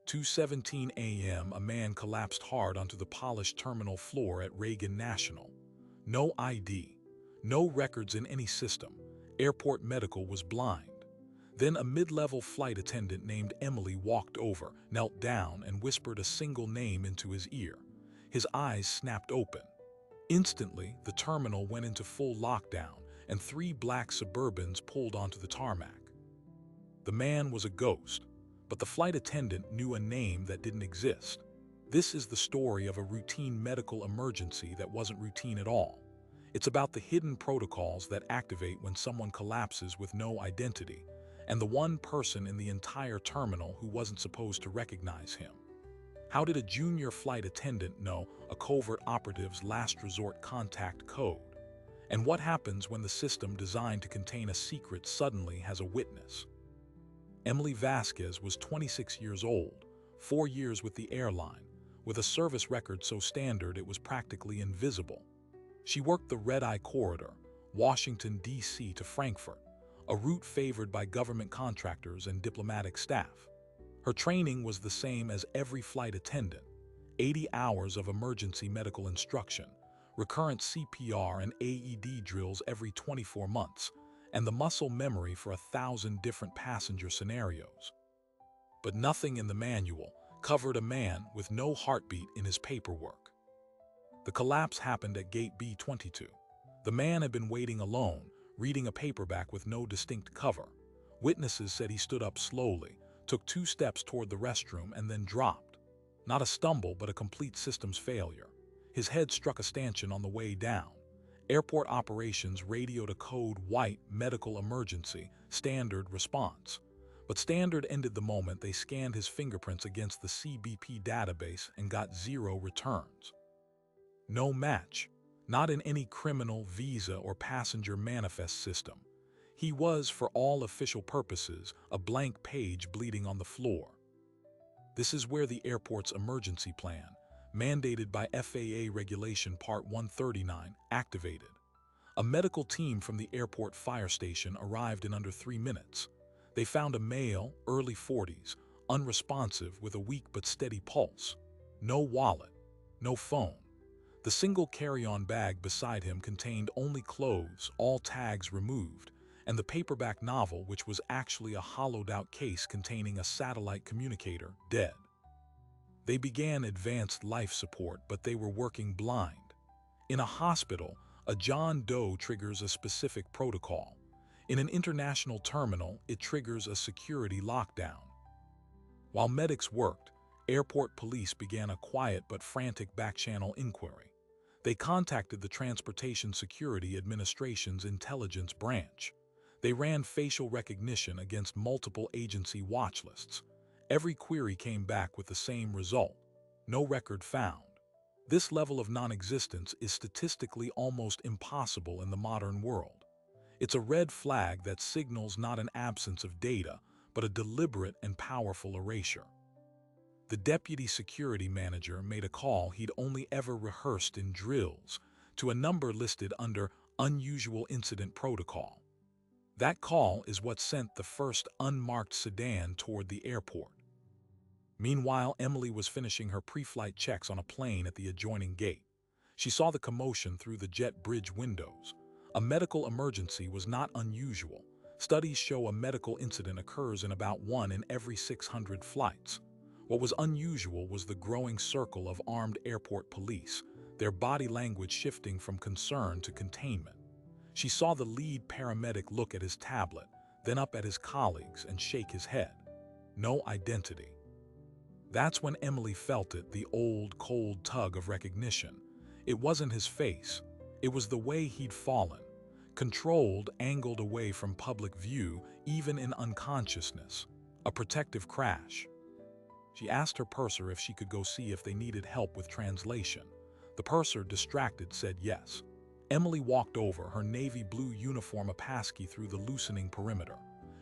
2:17 a.m., a man collapsed hard onto the polished terminal floor at Reagan National. No ID, no records in any system. Airport medical was blind. Then a mid-level flight attendant named Emily walked over, knelt down, and whispered a single name into his ear. His eyes snapped open. Instantly, the terminal went into full lockdown, and 3 black Suburbans pulled onto the tarmac. The man was a ghost, but the flight attendant knew a name that didn't exist. This is the story of a routine medical emergency that wasn't routine at all. It's about the hidden protocols that activate when someone collapses with no identity, and the one person in the entire terminal who wasn't supposed to recognize him. How did a junior flight attendant know a covert operative's last resort contact code? And what happens when the system designed to contain a secret suddenly has a witness? Emily Vasquez was 26 years old, 4 years with the airline, with a service record so standard it was practically invisible. She worked the red-eye corridor, Washington, D.C. to Frankfurt, a route favored by government contractors and diplomatic staff. Her training was the same as every flight attendant: 80 hours of emergency medical instruction, recurrent CPR and AED drills every 24 months, and the muscle memory for 1,000 different passenger scenarios. But nothing in the manual covered a man with no heartbeat in his paperwork. The collapse happened at gate B22. The man had been waiting alone, reading a paperback with no distinct cover. Witnesses said he stood up slowly, took 2 steps toward the restroom, and then dropped. Not a stumble, but a complete systems failure. His head struck a stanchion on the way down. Airport operations radioed a code white medical emergency, standard response. But standard ended the moment they scanned his fingerprints against the CBP database and got 0 returns. No match, not in any criminal, visa, or passenger manifest system. He was, for all official purposes, a blank page bleeding on the floor. This is where the airport's emergency plan, mandated by FAA Regulation Part 139, activated. A medical team from the airport fire station arrived in under 3 minutes. They found a male, early 40s, unresponsive with a weak but steady pulse. No wallet, no phone. The single carry-on bag beside him contained only clothes, all tags removed, and the paperback novel, which was actually a hollowed-out case containing a satellite communicator, dead. They began advanced life support, but they were working blind. In a hospital, a John Doe triggers a specific protocol. In an international terminal, it triggers a security lockdown. While medics worked, airport police began a quiet but frantic back-channel inquiry. They contacted the Transportation Security Administration's intelligence branch. They ran facial recognition against multiple agency watch lists. Every query came back with the same result: no record found. This level of non-existence is statistically almost impossible in the modern world. It's a red flag that signals not an absence of data, but a deliberate and powerful erasure. The deputy security manager made a call he'd only ever rehearsed in drills to a number listed under Unusual Incident Protocol. That call is what sent the first unmarked sedan toward the airport. Meanwhile, Emily was finishing her pre-flight checks on a plane at the adjoining gate. She saw the commotion through the jet bridge windows. A medical emergency was not unusual. Studies show a medical incident occurs in about 1 in every 600 flights. What was unusual was the growing circle of armed airport police, their body language shifting from concern to containment. She saw the lead paramedic look at his tablet, then up at his colleagues and shake his head. No identity. That's when Emily felt it, the old, cold tug of recognition. It wasn't his face. It was the way he'd fallen. Controlled, angled away from public view, even in unconsciousness. A protective crash. She asked her purser if she could go see if they needed help with translation. The purser, distracted, said yes. Emily walked over, her navy blue uniform a passkey through the loosening perimeter.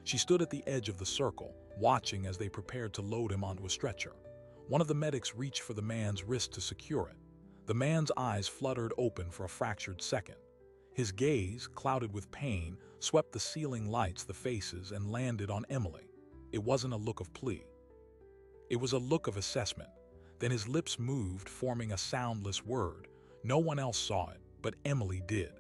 She stood at the edge of the circle, watching as they prepared to load him onto a stretcher. One of the medics reached for the man's wrist to secure it. The man's eyes fluttered open for a fractured second. His gaze, clouded with pain, swept the ceiling lights, the faces, and landed on Emily. It wasn't a look of plea. It was a look of assessment. Then his lips moved, forming a soundless word. No one else saw it, but Emily did.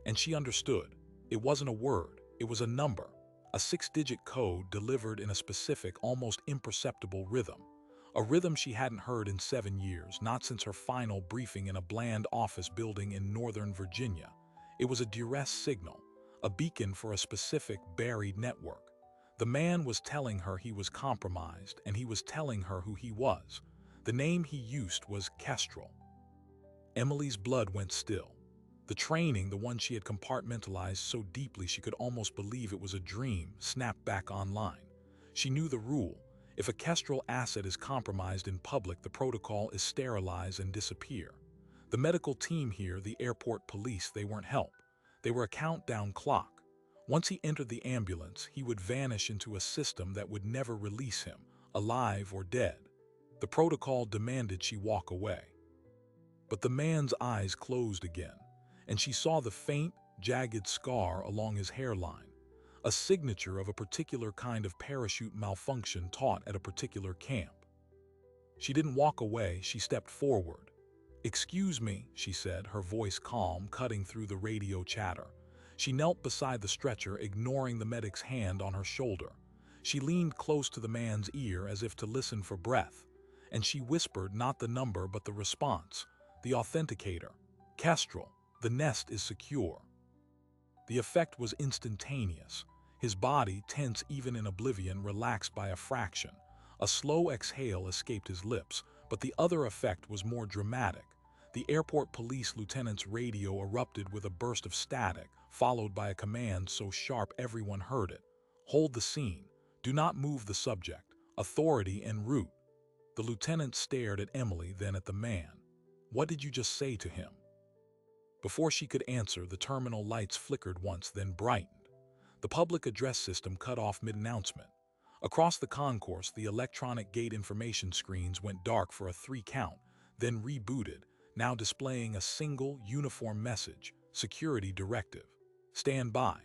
And she understood. It wasn't a word, it was a number, a 6-digit code delivered in a specific, almost imperceptible rhythm. A rhythm she hadn't heard in 7 years, not since her final briefing in a bland office building in Northern Virginia. It was a duress signal, a beacon for a specific, buried network. The man was telling her he was compromised, and he was telling her who he was. The name he used was Kestrel. Emily's blood went still. The training, the one she had compartmentalized so deeply she could almost believe it was a dream, snapped back online. She knew the rule. If a Kestrel asset is compromised in public, the protocol is sterilize and disappear. The medical team here, the airport police, they weren't help. They were a countdown clock. Once he entered the ambulance, he would vanish into a system that would never release him, alive or dead. The protocol demanded she walk away. But the man's eyes closed again, and she saw the faint, jagged scar along his hairline, a signature of a particular kind of parachute malfunction taught at a particular camp. She didn't walk away, she stepped forward. "Excuse me," she said, her voice calm, cutting through the radio chatter. She knelt beside the stretcher, ignoring the medic's hand on her shoulder. She leaned close to the man's ear as if to listen for breath, and she whispered not the number but the response, the authenticator. "Kestrel, the nest is secure." The effect was instantaneous. His body, tense even in oblivion, relaxed by a fraction. A slow exhale escaped his lips, but the other effect was more dramatic. The airport police lieutenant's radio erupted with a burst of static, followed by a command so sharp everyone heard it. "Hold the scene. Do not move the subject. Authority en route." The lieutenant stared at Emily, then at the man. "What did you just say to him?" Before she could answer, the terminal lights flickered once, then brightened. The public address system cut off mid-announcement. Across the concourse, the electronic gate information screens went dark for a 3 count, then rebooted, now displaying a single, uniform message: security directive. Stand by.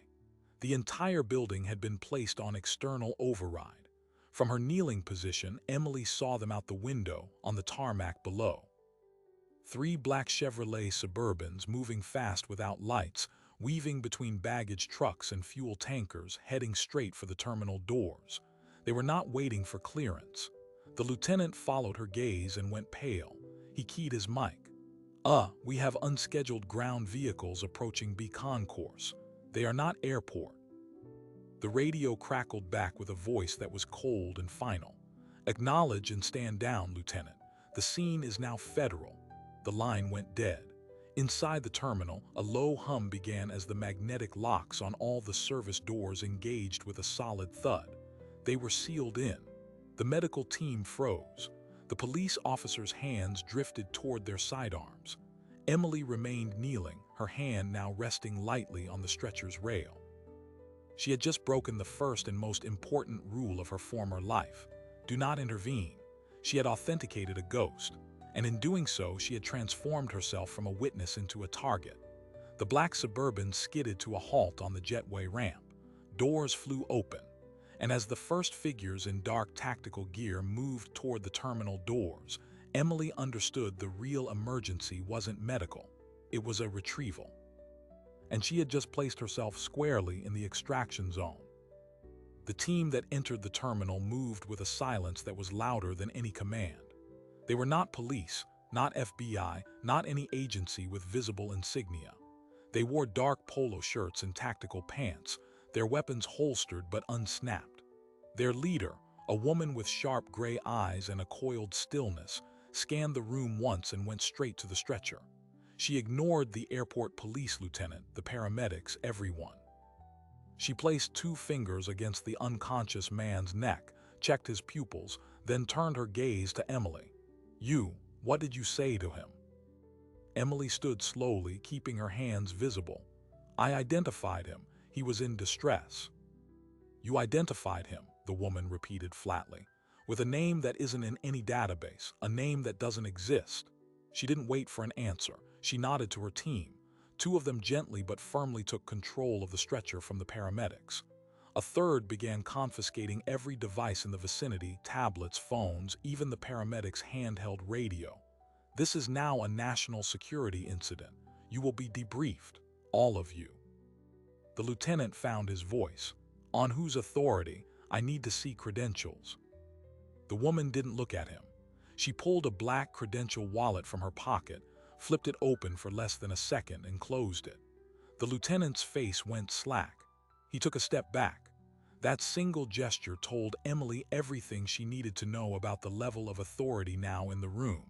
The entire building had been placed on external override. From her kneeling position, Emily saw them out the window on the tarmac below. 3 black Chevrolet Suburbans moving fast without lights, weaving between baggage trucks and fuel tankers, heading straight for the terminal doors. They were not waiting for clearance. The lieutenant followed her gaze and went pale. He keyed his mic. We have unscheduled ground vehicles approaching B concourse. They are not airport." The radio crackled back with a voice that was cold and final. "Acknowledge and stand down, Lieutenant. The scene is now federal." The line went dead. Inside the terminal, a low hum began as the magnetic locks on all the service doors engaged with a solid thud. They were sealed in. The medical team froze. The police officers' hands drifted toward their sidearms. Emily remained kneeling, her hand now resting lightly on the stretcher's rail. She had just broken the first and most important rule of her former life: do not intervene. She had authenticated a ghost, and in doing so, she had transformed herself from a witness into a target. The black Suburban skidded to a halt on the jetway ramp. Doors flew open, and as the first figures in dark tactical gear moved toward the terminal doors, Emily understood the real emergency wasn't medical, it was a retrieval. And she had just placed herself squarely in the extraction zone. The team that entered the terminal moved with a silence that was louder than any command. They were not police, not FBI, not any agency with visible insignia. They wore dark polo shirts and tactical pants, their weapons holstered but unsnapped. Their leader, a woman with sharp gray eyes and a coiled stillness, scanned the room once and went straight to the stretcher. She ignored the airport police lieutenant, the paramedics, everyone. She placed 2 fingers against the unconscious man's neck, checked his pupils, then turned her gaze to Emily. What did you say to him?" Emily stood slowly, keeping her hands visible. "I identified him. He was in distress." "You identified him," the woman repeated flatly, "with a name that isn't in any database, a name that doesn't exist." She didn't wait for an answer. She nodded to her team. 2 of them gently but firmly took control of the stretcher from the paramedics. A third began confiscating every device in the vicinity, tablets, phones, even the paramedics' handheld radio. This is now a national security incident. You will be debriefed, all of you. The lieutenant found his voice. On whose authority? I need to see credentials. The woman didn't look at him. She pulled a black credential wallet from her pocket, flipped it open for less than a second, and closed it. The lieutenant's face went slack. He took a step back. That single gesture told Emily everything she needed to know about the level of authority now in the room.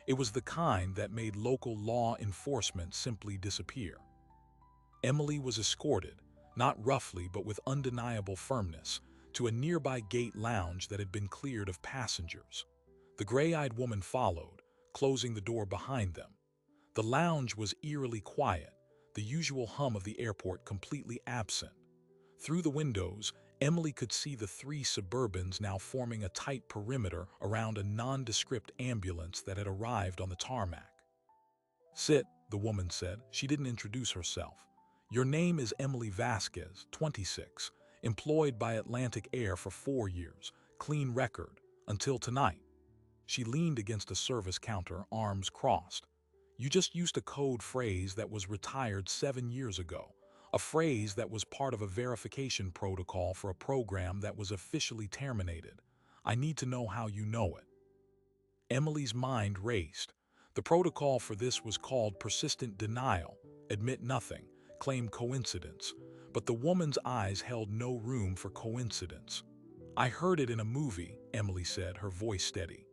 It was the kind that made local law enforcement simply disappear. Emily was escorted, not roughly but with undeniable firmness, to a nearby gate lounge that had been cleared of passengers. The gray-eyed woman followed, closing the door behind them. The lounge was eerily quiet, the usual hum of the airport completely absent. Through the windows, Emily could see the three Suburbans now forming a tight perimeter around a nondescript ambulance that had arrived on the tarmac. "Sit," the woman said. She didn't introduce herself. "Your name is Emily Vasquez, 26, employed by Atlantic Air for 4 years, clean record, until tonight." She leaned against a service counter, arms crossed. "You just used a code phrase that was retired 7 years ago, a phrase that was part of a verification protocol for a program that was officially terminated. I need to know how you know it." Emily's mind raced. The protocol for this was called persistent denial, admit nothing, claim coincidence. But the woman's eyes held no room for coincidence. "I heard it in a movie," Emily said, her voice steady.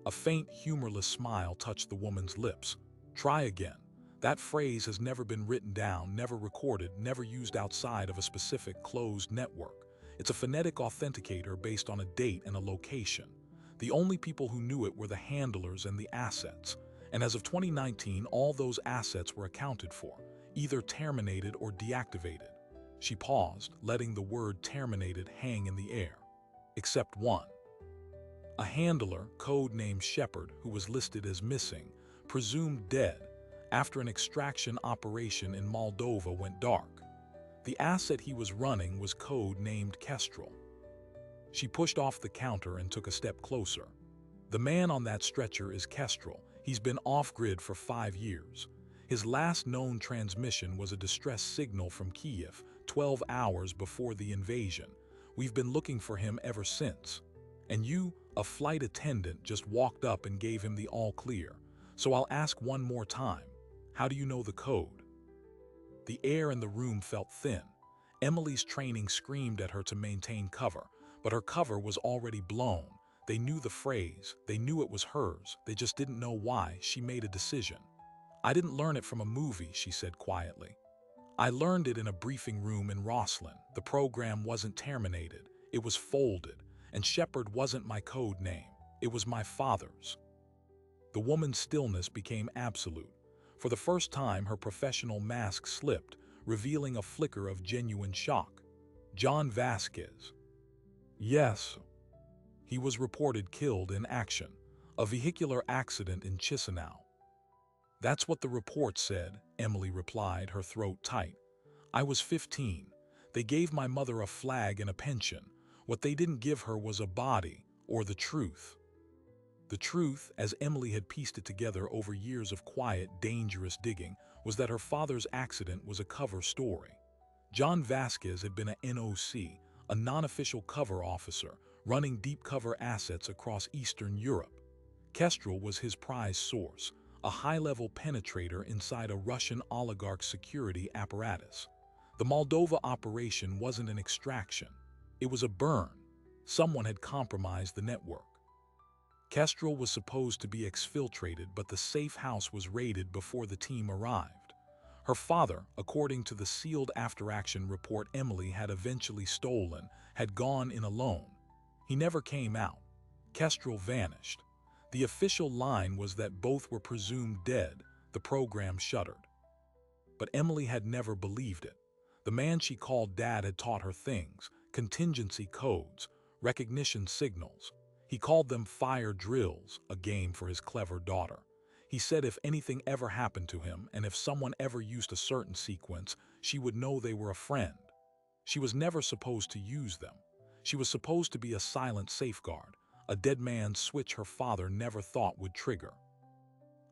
A faint, humorless smile touched the woman's lips. "Try again. That phrase has never been written down, never recorded, never used outside of a specific closed network. It's a phonetic authenticator based on a date and a location. The only people who knew it were the handlers and the assets. And as of 2019, all those assets were accounted for, either terminated or deactivated." She paused, letting the word terminated hang in the air. "Except one. A handler, code-named Shepard, who was listed as missing, presumed dead, after an extraction operation in Moldova went dark. The asset he was running was code-named Kestrel." She pushed off the counter and took a step closer. "The man on that stretcher is Kestrel. He's been off-grid for 5 years. His last known transmission was a distress signal from Kiev, 12 hours before the invasion. We've been looking for him ever since. And you, a flight attendant, just walked up and gave him the all-clear. So I'll ask one more time. How do you know the code?" The air in the room felt thin. Emily's training screamed at her to maintain cover, but her cover was already blown. They knew the phrase, they knew it was hers, they just didn't know why. She made a decision. "I didn't learn it from a movie," she said quietly. "I learned it in a briefing room in Roslyn. The program wasn't terminated, it was folded, and Shepard wasn't my code name, it was my father's." The woman's stillness became absolute. For the first time, her professional mask slipped, revealing a flicker of genuine shock. "John Vasquez." "Yes." "He was reported killed in action, a vehicular accident in Chisinau." "That's what the report said," Emily replied, her throat tight. "I was 15. They gave my mother a flag and a pension. What they didn't give her was a body, or the truth." The truth, as Emily had pieced it together over years of quiet, dangerous digging, was that her father's accident was a cover story. John Vasquez had been a NOC, a non-official cover officer, running deep cover assets across Eastern Europe. Kestrel was his prize source, a high-level penetrator inside a Russian oligarch's security apparatus. The Moldova operation wasn't an extraction. It was a burn. Someone had compromised the network. Kestrel was supposed to be exfiltrated, but the safe house was raided before the team arrived. Her father, according to the sealed after-action report Emily had eventually stolen, had gone in alone. He never came out. Kestrel vanished. The official line was that both were presumed dead. The program shuddered. But Emily had never believed it. The man she called Dad had taught her things, contingency codes, recognition signals. He called them fire drills, a game for his clever daughter. He said if anything ever happened to him, and if someone ever used a certain sequence, she would know they were a friend. She was never supposed to use them. She was supposed to be a silent safeguard, a dead man's switch her father never thought would trigger.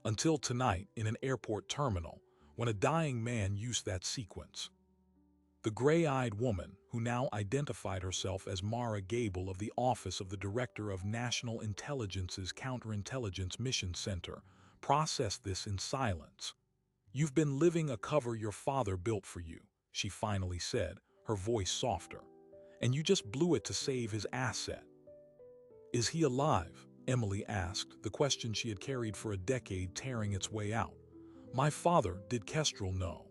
Until tonight, in an airport terminal, when a dying man used that sequence. The gray-eyed woman, who now identified herself as Mara Gable of the Office of the Director of National Intelligence's Counterintelligence Mission Center, processed this in silence. "You've been living a cover your father built for you," she finally said, her voice softer. "And you just blew it to save his asset." "Is he alive?" Emily asked, the question she had carried for a decade tearing its way out. "My father, did Kestrel know?"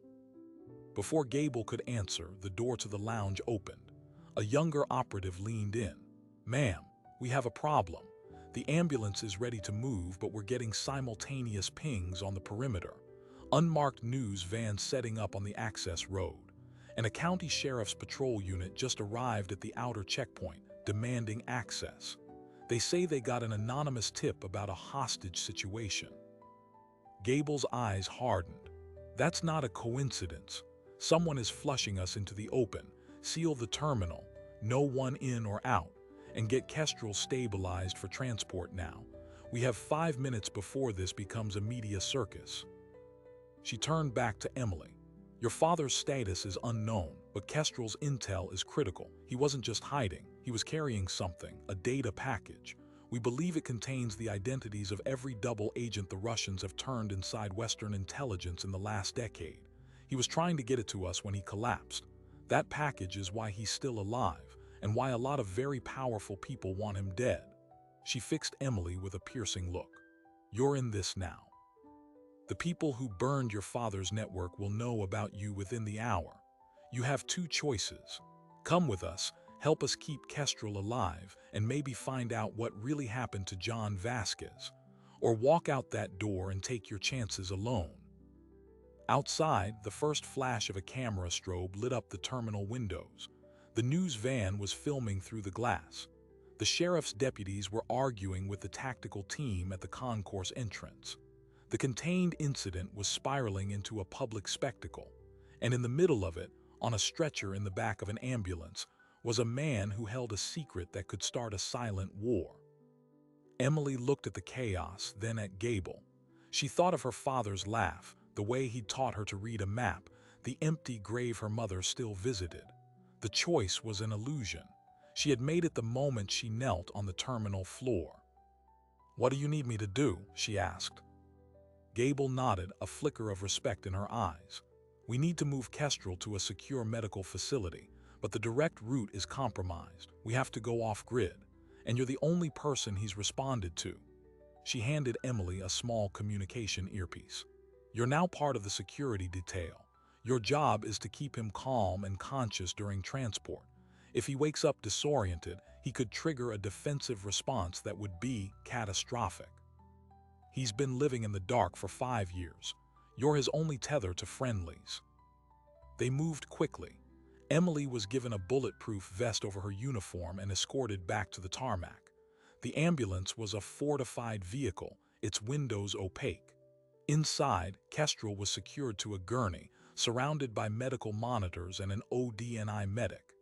Before Gable could answer, the door to the lounge opened. A younger operative leaned in. "Ma'am, we have a problem. The ambulance is ready to move, but we're getting simultaneous pings on the perimeter. Unmarked news vans setting up on the access road. And a county sheriff's patrol unit just arrived at the outer checkpoint, demanding access. They say they got an anonymous tip about a hostage situation." Gable's eyes hardened. "That's not a coincidence. Someone is flushing us into the open. Seal the terminal, no one in or out, and get Kestrel stabilized for transport now. We have 5 minutes before this becomes a media circus." She turned back to Emily. "Your father's status is unknown, but Kestrel's intel is critical. He wasn't just hiding, he was carrying something, a data package. We believe it contains the identities of every double agent the Russians have turned inside Western intelligence in the last decade. He was trying to get it to us when he collapsed. That package is why he's still alive, and why a lot of very powerful people want him dead." She fixed Emily with a piercing look. "You're in this now. The people who burned your father's network will know about you within the hour. You have two choices. Come with us, help us keep Kestrel alive, and maybe find out what really happened to John Vasquez. Or walk out that door and take your chances alone." Outside, the first flash of a camera strobe lit up the terminal windows. The news van was filming through the glass. The sheriff's deputies were arguing with the tactical team at the concourse entrance. The contained incident was spiraling into a public spectacle, and in the middle of it, on a stretcher in the back of an ambulance, was a man who held a secret that could start a silent war. Emily looked at the chaos, then at Gable. She thought of her father's laugh, the way he'd taught her to read a map, the empty grave her mother still visited. The choice was an illusion. She had made it the moment she knelt on the terminal floor. "What do you need me to do?" she asked. Gable nodded, a flicker of respect in her eyes. "We need to move Kestrel to a secure medical facility, but the direct route is compromised. We have to go off-grid, and you're the only person he's responded to." She handed Emily a small communication earpiece. "You're now part of the security detail. Your job is to keep him calm and conscious during transport. If he wakes up disoriented, he could trigger a defensive response that would be catastrophic. He's been living in the dark for 5 years. You're his only tether to friendlies." They moved quickly. Emily was given a bulletproof vest over her uniform and escorted back to the tarmac. The ambulance was a fortified vehicle, its windows opaque. Inside, Kestrel was secured to a gurney, surrounded by medical monitors and an ODNI medic.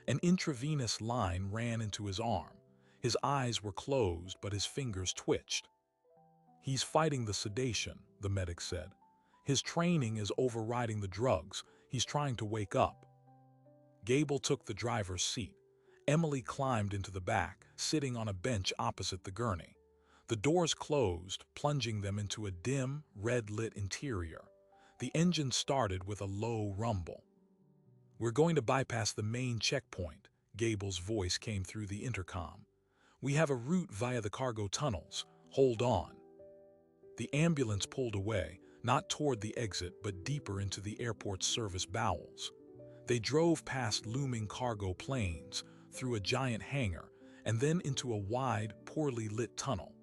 An intravenous line ran into his arm. His eyes were closed, but his fingers twitched. "He's fighting the sedation," the medic said. "His training is overriding the drugs. He's trying to wake up." Gable took the driver's seat. Emily climbed into the back, sitting on a bench opposite the gurney. The doors closed, plunging them into a dim, red-lit interior. The engine started with a low rumble. "We're going to bypass the main checkpoint," Gable's voice came through the intercom. "We have a route via the cargo tunnels. Hold on." The ambulance pulled away, not toward the exit, but deeper into the airport's service bowels. They drove past looming cargo planes, through a giant hangar, and then into a wide, poorly lit tunnel.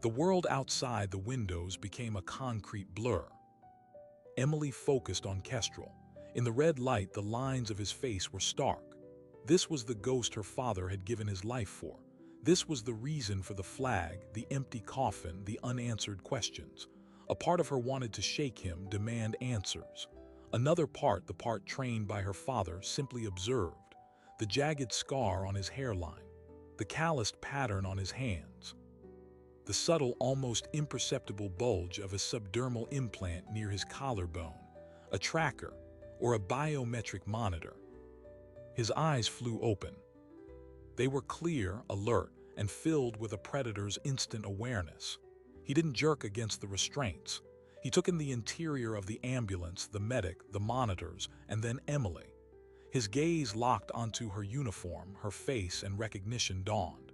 The world outside the windows became a concrete blur. Emily focused on Kestrel. In the red light, the lines of his face were stark. This was the ghost her father had given his life for. This was the reason for the flag, the empty coffin, the unanswered questions. A part of her wanted to shake him, demand answers. Another part, the part trained by her father, simply observed. The jagged scar on his hairline, the calloused pattern on his hands, the subtle, almost imperceptible bulge of a subdermal implant near his collarbone, a tracker or a biometric monitor. His eyes flew open. They were clear, alert, and filled with a predator's instant awareness. He didn't jerk against the restraints. He took in the interior of the ambulance, the medic, the monitors, and then Emily. His gaze locked onto her uniform, her face, and recognition dawned.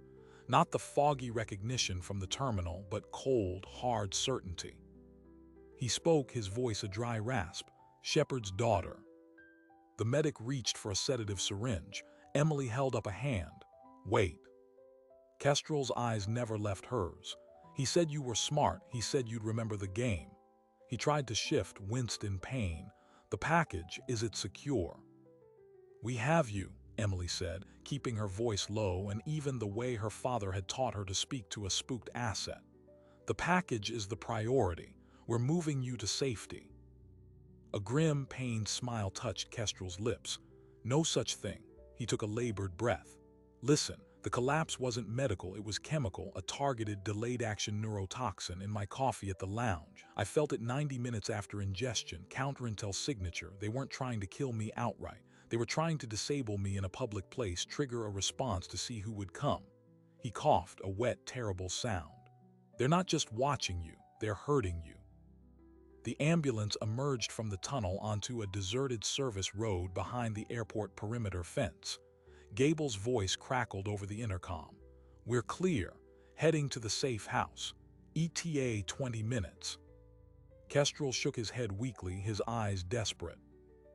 Not the foggy recognition from the terminal, but cold, hard certainty. He spoke, his voice a dry rasp. "Shepard's daughter." The medic reached for a sedative syringe. Emily held up a hand. "Wait." Kestrel's eyes never left hers. "He said you were smart. He said you'd remember the game." He tried to shift, winced in pain. "The package, is it secure?" "We have you," Emily said, keeping her voice low and even the way her father had taught her to speak to a spooked asset. "The package is the priority. We're moving you to safety." A grim, pained smile touched Kestrel's lips. "No such thing." He took a labored breath. "Listen, the collapse wasn't medical, it was chemical, a targeted, delayed-action neurotoxin in my coffee at the lounge. I felt it 90 minutes after ingestion, counterintel signature. They weren't trying to kill me outright. They were trying to disable me in a public place, trigger a response to see who would come." He coughed, a wet, terrible sound. "They're not just watching you, they're hurting you." The ambulance emerged from the tunnel onto a deserted service road behind the airport perimeter fence. Gable's voice crackled over the intercom. "We're clear, heading to the safe house. ETA 20 minutes. Kestrel shook his head weakly, his eyes desperate.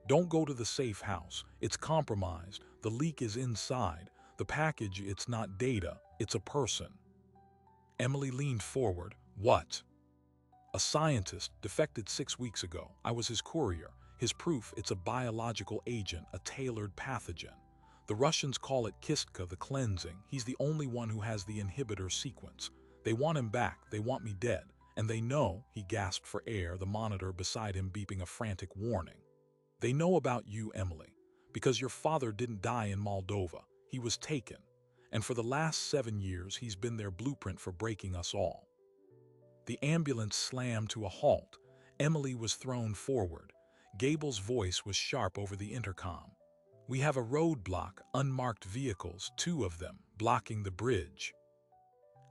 "Don't go to the safe house. It's compromised. The leak is inside. The package, it's not data, it's a person." Emily leaned forward. "What?" "A scientist, defected 6 weeks ago. I was his courier. His proof, it's a biological agent, a tailored pathogen. The Russians call it Kistka, the cleansing. He's the only one who has the inhibitor sequence. They want him back, they want me dead. And they know," he gasped for air, the monitor beside him beeping a frantic warning. "They know about you, Emily, because your father didn't die in Moldova. He was taken. And for the last 7 years, he's been their blueprint for breaking us all." The ambulance slammed to a halt. Emily was thrown forward. Gable's voice was sharp over the intercom. "We have a roadblock, unmarked vehicles, 2 of them, blocking the bridge."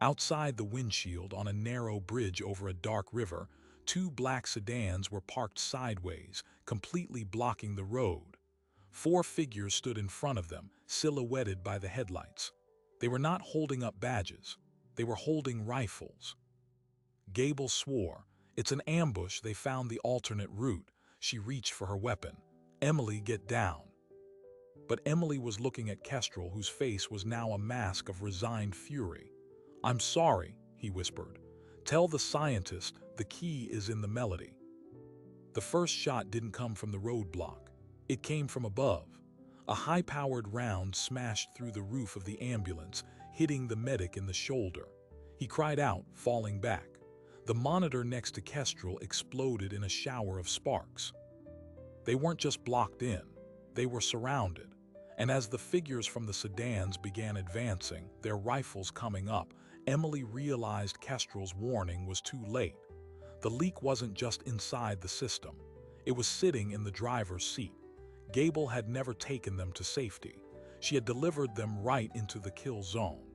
Outside the windshield, on a narrow bridge over a dark river, 2 black sedans were parked sideways, completely blocking the road. 4 figures stood in front of them, silhouetted by the headlights. They were not holding up badges. They were holding rifles. Gable swore. "It's an ambush. They found the alternate route." She reached for her weapon. "Emily, get down." But Emily was looking at Kestrel, whose face was now a mask of resigned fury. "I'm sorry," he whispered. "Tell the scientist the key is in the melody." The first shot didn't come from the roadblock. It came from above. A high-powered round smashed through the roof of the ambulance, hitting the medic in the shoulder. He cried out, falling back. The monitor next to Kestrel exploded in a shower of sparks. They weren't just blocked in, they were surrounded. And as the figures from the sedans began advancing, their rifles coming up, Emily realized Kestrel's warning was too late. The leak wasn't just inside the system. It was sitting in the driver's seat. Gable had never taken them to safety. She had delivered them right into the kill zone.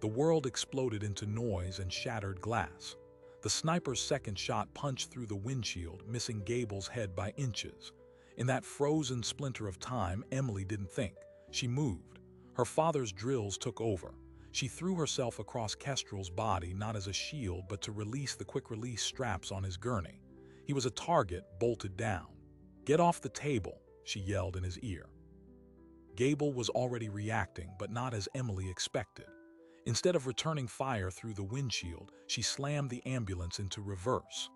The world exploded into noise and shattered glass. The sniper's second shot punched through the windshield, missing Gable's head by inches. In that frozen splinter of time, Emily didn't think. She moved. Her father's drills took over. She threw herself across Kestrel's body, not as a shield, but to release the quick-release straps on his gurney. He was a target, bolted down. "Get off the table," she yelled in his ear. Gable was already reacting, but not as Emily expected. Instead of returning fire through the windshield, she slammed the ambulance into reverse.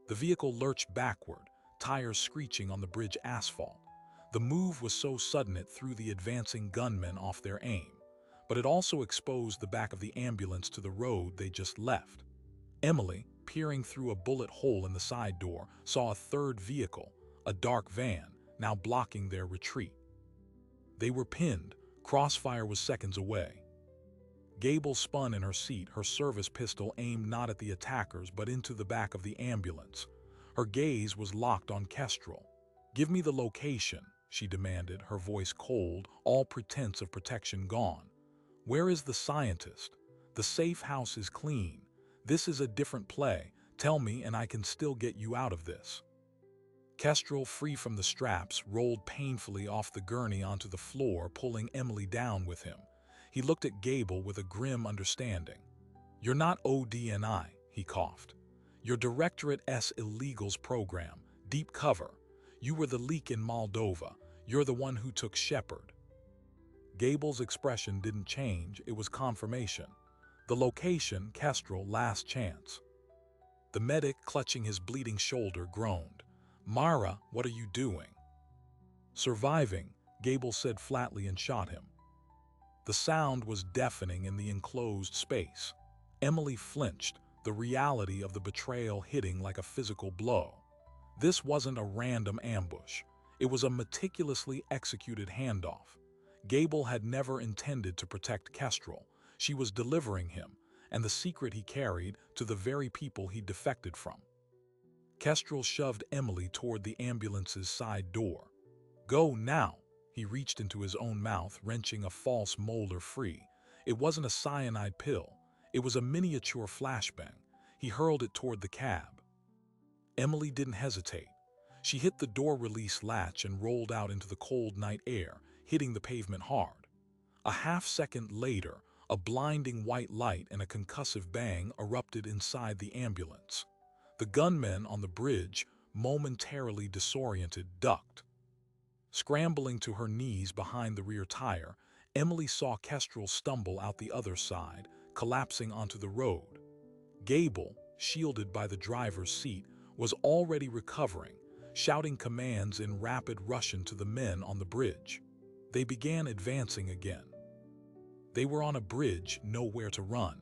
The vehicle lurched backward, tires screeching on the bridge asphalt. The move was so sudden it threw the advancing gunmen off their aim, but it also exposed the back of the ambulance to the road they just left. Emily, peering through a bullet hole in the side door, saw a third vehicle, a dark van, now blocking their retreat. They were pinned. Crossfire was seconds away. Gable spun in her seat, her service pistol aimed not at the attackers but into the back of the ambulance. Her gaze was locked on Kestrel. "Give me the location," she demanded, her voice cold, all pretense of protection gone. "Where is the scientist? The safe house is clean. This is a different play. Tell me and I can still get you out of this." Kestrel, free from the straps, rolled painfully off the gurney onto the floor, pulling Emily down with him. He looked at Gable with a grim understanding. "You're not ODNI," he coughed. "You're Directorate S Illegals Program, deep cover. You were the leak in Moldova. You're the one who took Shepard." Gable's expression didn't change, it was confirmation. The location, Kestrel, last chance. The medic, clutching his bleeding shoulder, groaned. "Mara, what are you doing?" "Surviving," Gable said flatly and shot him. The sound was deafening in the enclosed space. Emily flinched, the reality of the betrayal hitting like a physical blow. This wasn't a random ambush. It was a meticulously executed handoff. Gable had never intended to protect Kestrel. She was delivering him, and the secret he carried, to the very people he defected from. Kestrel shoved Emily toward the ambulance's side door. "Go now." He reached into his own mouth, wrenching a false molar free. It wasn't a cyanide pill. It was a miniature flashbang. He hurled it toward the cab. Emily didn't hesitate. She hit the door release latch and rolled out into the cold night air, hitting the pavement hard. A half-second later, a blinding white light and a concussive bang erupted inside the ambulance. The gunmen on the bridge, momentarily disoriented, ducked. Scrambling to her knees behind the rear tire, Emily saw Kestrel stumble out the other side, collapsing onto the road. Gable, shielded by the driver's seat, was already recovering, shouting commands in rapid Russian to the men on the bridge. They began advancing again. They were on a bridge, nowhere to run.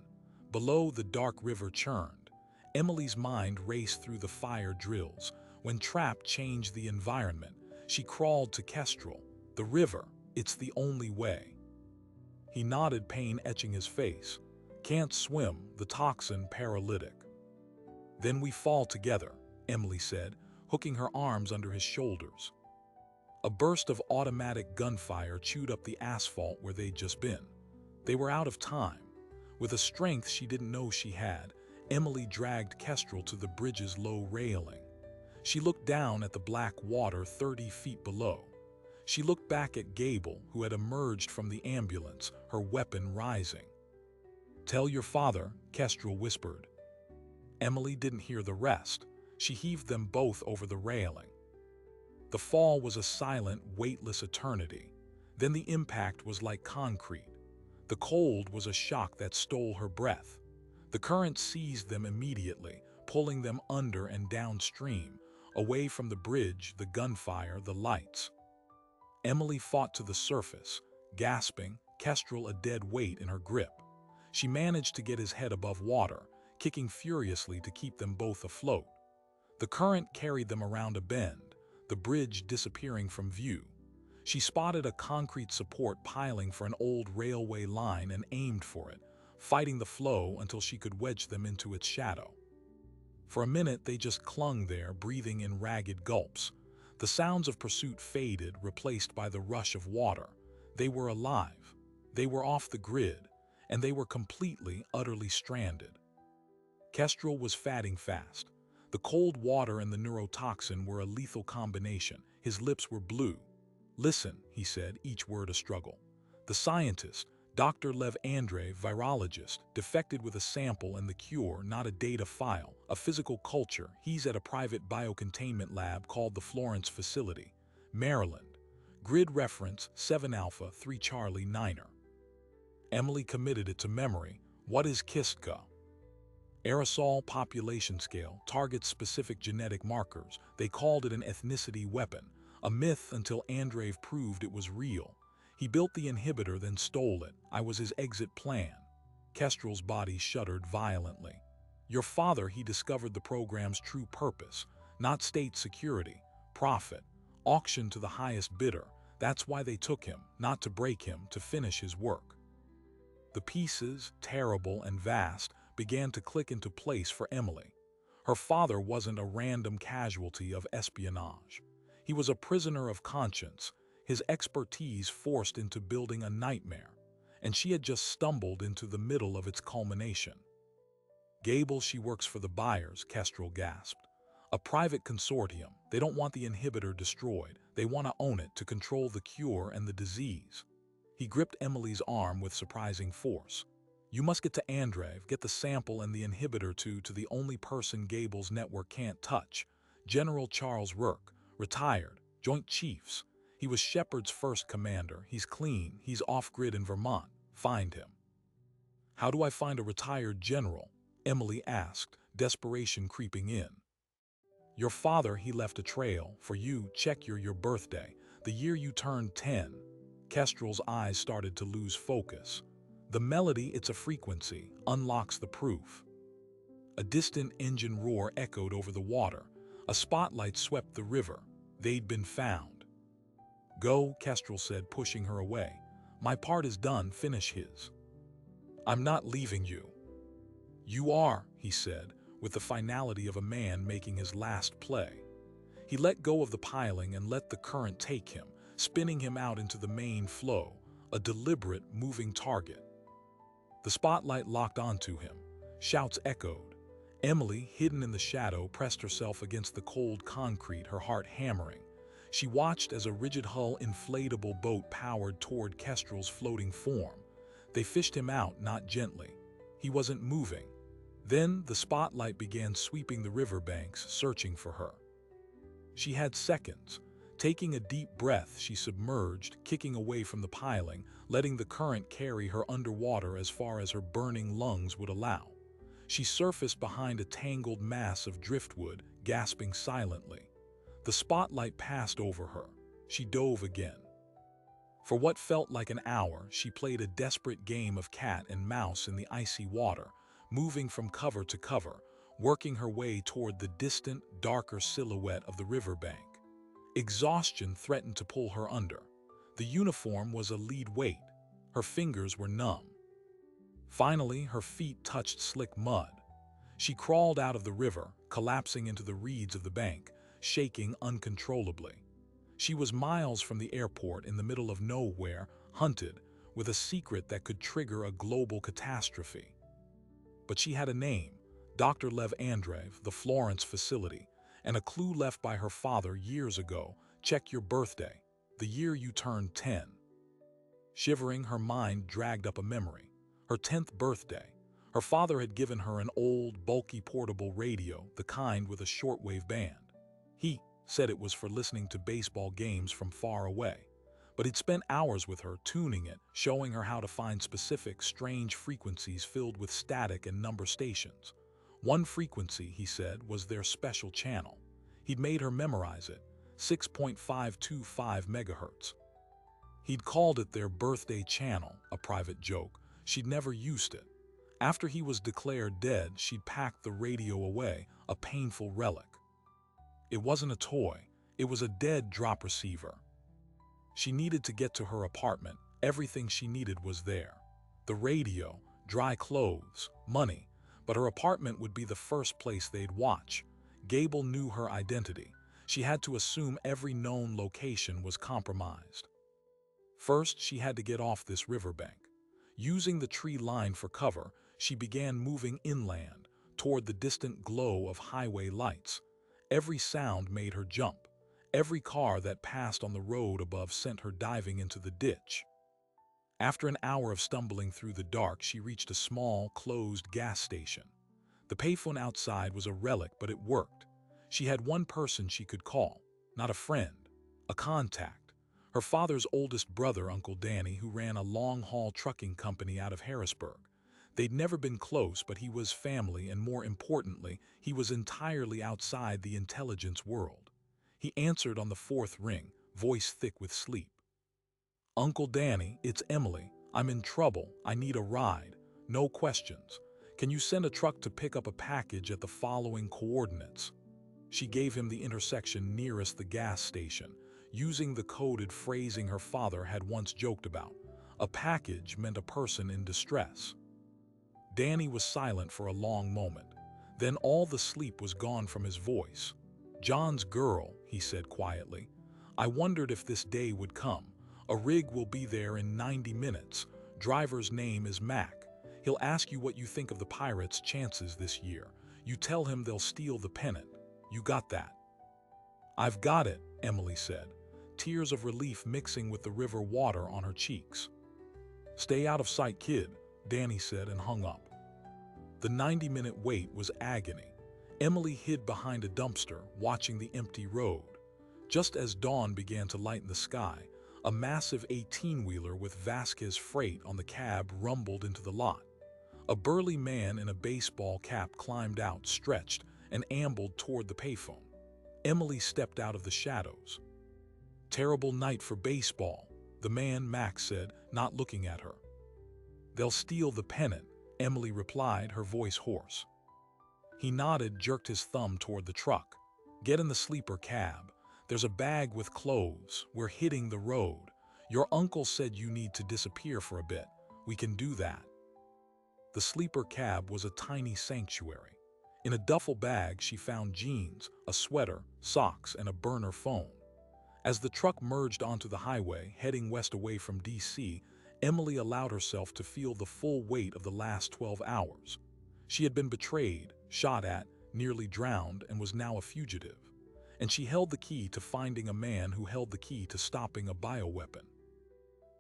Below, the dark river churned. Emily's mind raced through the fire drills. When Trap changed the environment, she crawled to Kestrel. "The river, it's the only way." He nodded, pain etching his face. "Can't swim, the toxin, paralytic." "Then we fall together," Emily said, hooking her arms under his shoulders. A burst of automatic gunfire chewed up the asphalt where they'd just been. They were out of time. With a strength she didn't know she had, Emily dragged Kestrel to the bridge's low railing. She looked down at the black water 30 feet below. She looked back at Gable, who had emerged from the ambulance, her weapon rising. "Tell your father," Kestrel whispered. Emily didn't hear the rest. She heaved them both over the railing. The fall was a silent, weightless eternity. Then the impact was like concrete. The cold was a shock that stole her breath. The current seized them immediately, pulling them under and downstream, away from the bridge, the gunfire, the lights. Emily fought to the surface, gasping, Kestrel a dead weight in her grip. She managed to get his head above water, kicking furiously to keep them both afloat. The current carried them around a bend, the bridge disappearing from view. She spotted a concrete support piling for an old railway line and aimed for it, fighting the flow until she could wedge them into its shadow. For a minute they just clung there, breathing in ragged gulps. The sounds of pursuit faded, replaced by the rush of water. They were alive. They were off the grid, and they were completely, utterly stranded. Kestrel was fatting fast. The cold water and the neurotoxin were a lethal combination. His lips were blue. "Listen," he said, each word a struggle. "The scientist, Dr. Lev Andrei, virologist, defected with a sample and the cure, not a data file, a physical culture. He's at a private biocontainment lab called the Florence Facility, Maryland. Grid reference 7 Alpha 3 Charlie 9er. Emily committed it to memory. What is Kistka? Aerosol population scale, targets specific genetic markers. They called it an ethnicity weapon, a myth until Andreev proved it was real. He built the inhibitor, then stole it. I was his exit plan." Kestrel's body shuddered violently. "Your father, he discovered the program's true purpose, not state security, Profit. Auction to the highest bidder. That's why they took him, not to break him, to finish his work. The pieces, terrible and vast, began to click into place for Emily. Her father wasn't a random casualty of espionage. He was a prisoner of conscience, his expertise forced into building a nightmare, and she had just stumbled into the middle of its culmination. Gable, she works for the buyers, Kestrel gasped. A private consortium. They don't want the inhibitor destroyed. They want to own it to control the cure and the disease. He gripped Emily's arm with surprising force. You must get to Andrev, get the sample and the inhibitor to the only person Gable's network can't touch. General Charles Rourke, retired, Joint Chiefs. He was Shepard's first commander. He's clean. He's off-grid in Vermont. Find him. How do I find a retired general? Emily asked, desperation creeping in. Your father, he left a trail. For you, check your birthday, the year you turned 10. Kestrel's eyes started to lose focus. The melody, it's a frequency, unlocks the proof. A distant engine roar echoed over the water. A spotlight swept the river. They'd been found. Go, Kestrel said, pushing her away. My part is done, finish his. I'm not leaving you. You are, he said, with the finality of a man making his last play. He let go of the piling and let the current take him, spinning him out into the main flow, a deliberate, moving target. The spotlight locked onto him. Shouts echoed. Emily, hidden in the shadow, pressed herself against the cold concrete, her heart hammering. She watched as a rigid-hull inflatable boat powered toward Kestrel's floating form. They fished him out, not gently. He wasn't moving. Then the spotlight began sweeping the riverbanks, searching for her. She had seconds. Taking a deep breath, she submerged, kicking away from the piling, letting the current carry her underwater as far as her burning lungs would allow. She surfaced behind a tangled mass of driftwood, gasping silently. The spotlight passed over her. She dove again. For what felt like an hour, she played a desperate game of cat and mouse in the icy water, moving from cover to cover, working her way toward the distant, darker silhouette of the riverbank. Exhaustion threatened to pull her under. The uniform was a lead weight. Her fingers were numb. Finally, her feet touched slick mud. She crawled out of the river, collapsing into the reeds of the bank, shaking uncontrollably. She was miles from the airport in the middle of nowhere, hunted, with a secret that could trigger a global catastrophe. But she had a name, Dr. Lev Andreev, the Florence facility, and a clue left by her father years ago. Check your birthday, the year you turned 10. Shivering, her mind dragged up a memory. Her 10th birthday. Her father had given her an old, bulky portable radio, the kind with a shortwave band. He said it was for listening to baseball games from far away. But he'd spent hours with her, tuning it, showing her how to find specific, strange frequencies filled with static and number stations. One frequency, he said, was their special channel. He'd made her memorize it, 6.525 megahertz. He'd called it their birthday channel, a private joke. She'd never used it. After he was declared dead, she'd packed the radio away, a painful relic. It wasn't a toy. It was a dead drop receiver. She needed to get to her apartment. Everything she needed was there. The radio, dry clothes, money. But her apartment would be the first place they'd watch. Gable knew her identity. She had to assume every known location was compromised. First, she had to get off this riverbank. Using the tree line for cover, she began moving inland, toward the distant glow of highway lights. Every sound made her jump. Every car that passed on the road above sent her diving into the ditch. After an hour of stumbling through the dark, she reached a small, closed gas station. The payphone outside was a relic, but it worked. She had one person she could call, not a friend, a contact. Her father's oldest brother, Uncle Danny, who ran a long-haul trucking company out of Harrisburg. They'd never been close, but he was family, and more importantly, he was entirely outside the intelligence world. He answered on the fourth ring, voice thick with sleep. Uncle Danny, it's Emily. I'm in trouble. I need a ride. No questions. Can you send a truck to pick up a package at the following coordinates? She gave him the intersection nearest the gas station, using the coded phrasing her father had once joked about. A package meant a person in distress. Danny was silent for a long moment. Then all the sleep was gone from his voice. "John's girl," he said quietly. "I wondered if this day would come. A rig will be there in 90 minutes. Driver's name is Mac. He'll ask you what you think of the Pirates' chances this year. You tell him they'll steal the pennant. You got that?" "I've got it," Emily said, tears of relief mixing with the river water on her cheeks. "Stay out of sight, kid," Danny said and hung up. The 90-minute wait was agony. Emily hid behind a dumpster, watching the empty road. Just as dawn began to lighten the sky, a massive 18-wheeler with Vasquez freight on the cab rumbled into the lot. A burly man in a baseball cap climbed out, stretched, and ambled toward the payphone. Emily stepped out of the shadows. "Terrible night for baseball," the man, Max, said, not looking at her. "They'll steal the pennant," Emily replied, her voice hoarse. He nodded, jerked his thumb toward the truck. "Get in the sleeper cab. There's a bag with clothes. We're hitting the road. Your uncle said you need to disappear for a bit. We can do that." The sleeper cab was a tiny sanctuary. In a duffel bag, she found jeans, a sweater, socks, and a burner phone. As the truck merged onto the highway, heading west away from D.C., Emily allowed herself to feel the full weight of the last 12 hours. She had been betrayed, shot at, nearly drowned, and was now a fugitive. And she held the key to finding a man who held the key to stopping a bioweapon.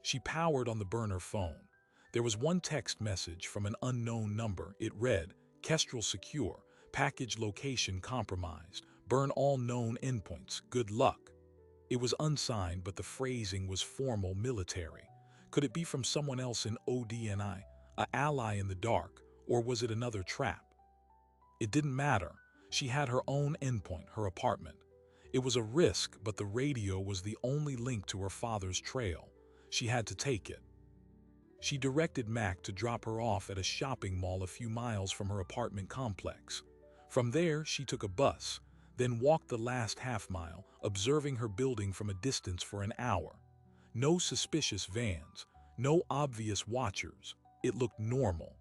She powered on the burner phone. There was one text message from an unknown number. It read, "Kestrel secure, package location compromised, burn all known endpoints, good luck." It was unsigned, but the phrasing was formal, military. Could it be from someone else in ODNI, an ally in the dark, or was it another trap? It didn't matter. She had her own endpoint, her apartment. It was a risk, but the radio was the only link to her father's trail. She had to take it. She directed Mac to drop her off at a shopping mall a few miles from her apartment complex. From there, she took a bus, then walked the last half-mile, observing her building from a distance for an hour. No suspicious vans, no obvious watchers. It looked normal.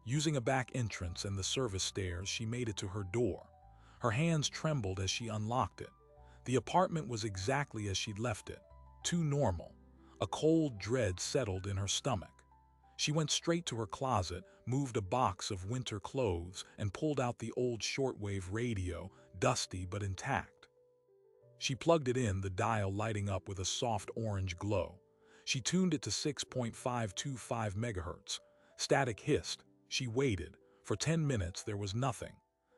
Using a back entrance and the service stairs, she made it to her door. Her hands trembled as she unlocked it. The apartment was exactly as she'd left it. Too normal. A cold dread settled in her stomach. She went straight to her closet, moved a box of winter clothes, and pulled out the old shortwave radio, dusty but intact. She plugged it in, the dial lighting up with a soft orange glow. She tuned it to 6.525 megahertz. Static hissed. She waited. For 10 minutes there was nothing.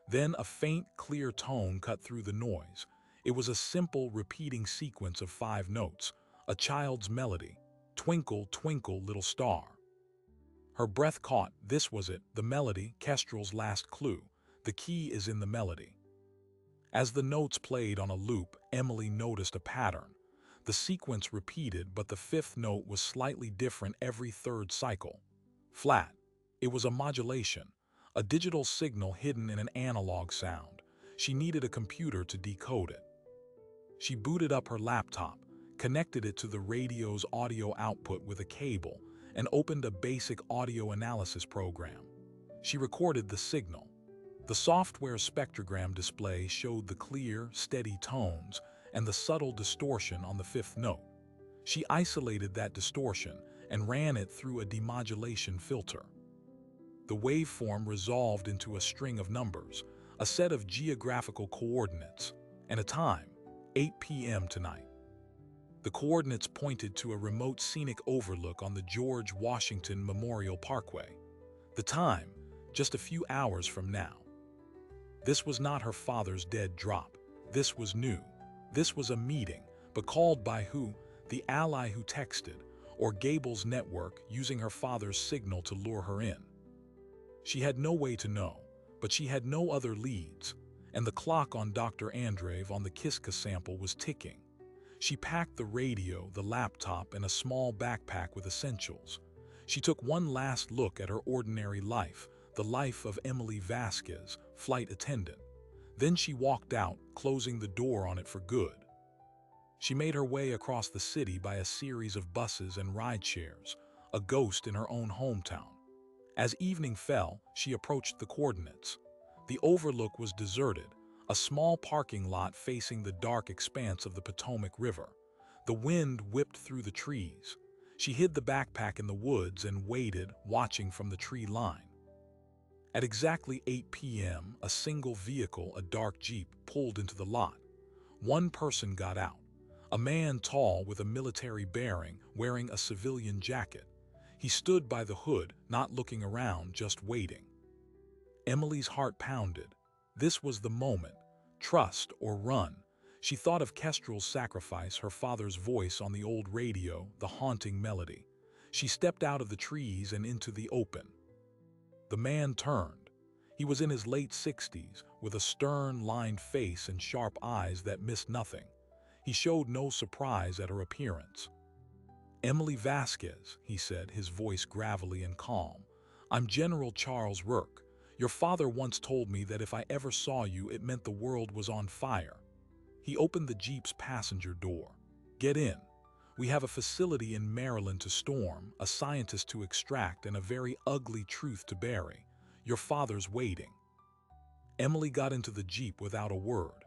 Then a faint, clear tone cut through the noise. It was a simple, repeating sequence of 5 notes. A child's melody. "Twinkle, twinkle, little star." Her breath caught. This was it, the melody, Kestrel's last clue. The key is in the melody. As the notes played on a loop, Emily noticed a pattern. The sequence repeated, but the 5th note was slightly different every 3rd cycle. Flat. It was a modulation, a digital signal hidden in an analog sound. She needed a computer to decode it. She booted up her laptop, connected it to the radio's audio output with a cable, and opened a basic audio analysis program. She recorded the signal. The software's spectrogram display showed the clear, steady tones and the subtle distortion on the 5th note. She isolated that distortion and ran it through a demodulation filter. The waveform resolved into a string of numbers, a set of geographical coordinates, and a time, 8 p.m. tonight. The coordinates pointed to a remote scenic overlook on the George Washington Memorial Parkway. The time, just a few hours from now. This was not her father's dead drop. This was new. This was a meeting, but called by who? The ally who texted, or Gable's network using her father's signal to lure her in. She had no way to know, but she had no other leads, and the clock on Dr. Andreev on the Kiska sample was ticking. She packed the radio, the laptop, and a small backpack with essentials. She took one last look at her ordinary life, the life of Emily Vasquez, flight attendant. Then she walked out, closing the door on it for good. She made her way across the city by a series of buses and ride-shares, a ghost in her own hometown. As evening fell, she approached the coordinates. The overlook was deserted, a small parking lot facing the dark expanse of the Potomac River. The wind whipped through the trees. She hid the backpack in the woods and waited, watching from the tree line. At exactly 8 p.m., a single vehicle, a dark Jeep, pulled into the lot. One person got out. A man tall with a military bearing, wearing a civilian jacket. He stood by the hood, not looking around, just waiting. Emily's heart pounded. This was the moment. Trust or run. She thought of Kestrel's sacrifice, her father's voice on the old radio, the haunting melody. She stepped out of the trees and into the open. The man turned. He was in his late 60s, with a stern, lined face and sharp eyes that missed nothing. He showed no surprise at her appearance. "Emily Vasquez," he said, his voice gravelly and calm. "I'm General Charles Rourke. Your father once told me that if I ever saw you, it meant the world was on fire." He opened the Jeep's passenger door. "Get in. We have a facility in Maryland to storm, a scientist to extract, and a very ugly truth to bury. Your father's waiting." Emily got into the Jeep without a word.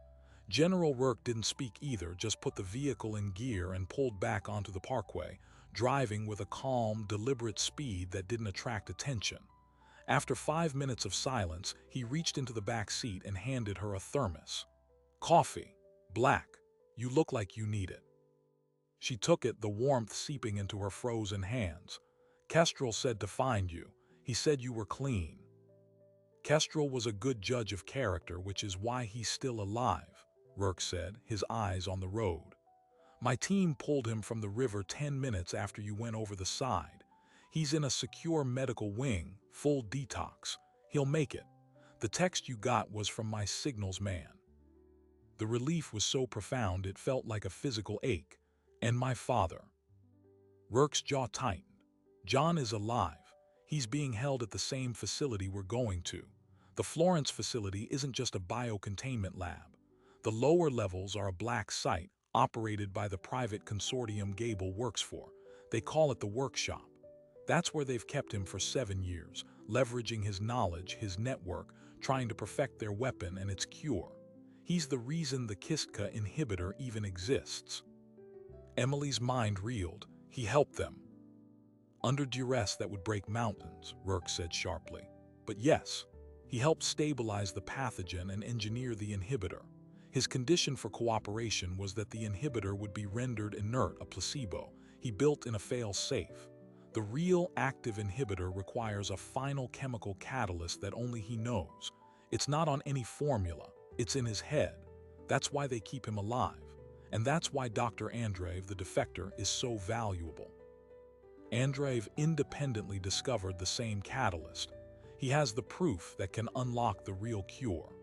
General Rourke didn't speak either, just put the vehicle in gear and pulled back onto the parkway, driving with a calm, deliberate speed that didn't attract attention. After 5 minutes of silence, he reached into the back seat and handed her a thermos. "Coffee. Black. You look like you need it." She took it, the warmth seeping into her frozen hands. "Kestrel said to find you. He said you were clean." "Kestrel was a good judge of character, which is why he's still alive," Rourke said, his eyes on the road. "My team pulled him from the river 10 minutes after you went over the side. He's in a secure medical wing, full detox. He'll make it. The text you got was from my signals man." The relief was so profound it felt like a physical ache. "And my father." Rourke's jaw tightened. "John is alive. He's being held at the same facility we're going to. The Florence facility isn't just a biocontainment lab. The lower levels are a black site, operated by the private consortium Gable works for. They call it the workshop. That's where they've kept him for 7 years, leveraging his knowledge, his network, trying to perfect their weapon and its cure. He's the reason the Kistka inhibitor even exists." Emily's mind reeled. "He helped them." "Under duress that would break mountains," Rourke said sharply. "But yes, he helped stabilize the pathogen and engineer the inhibitor. His condition for cooperation was that the inhibitor would be rendered inert, a placebo. He built in a fail-safe. The real active inhibitor requires a final chemical catalyst that only he knows. It's not on any formula, it's in his head. That's why they keep him alive. And that's why Dr. Andreev, the defector, is so valuable. Andreev independently discovered the same catalyst. He has the proof that can unlock the real cure."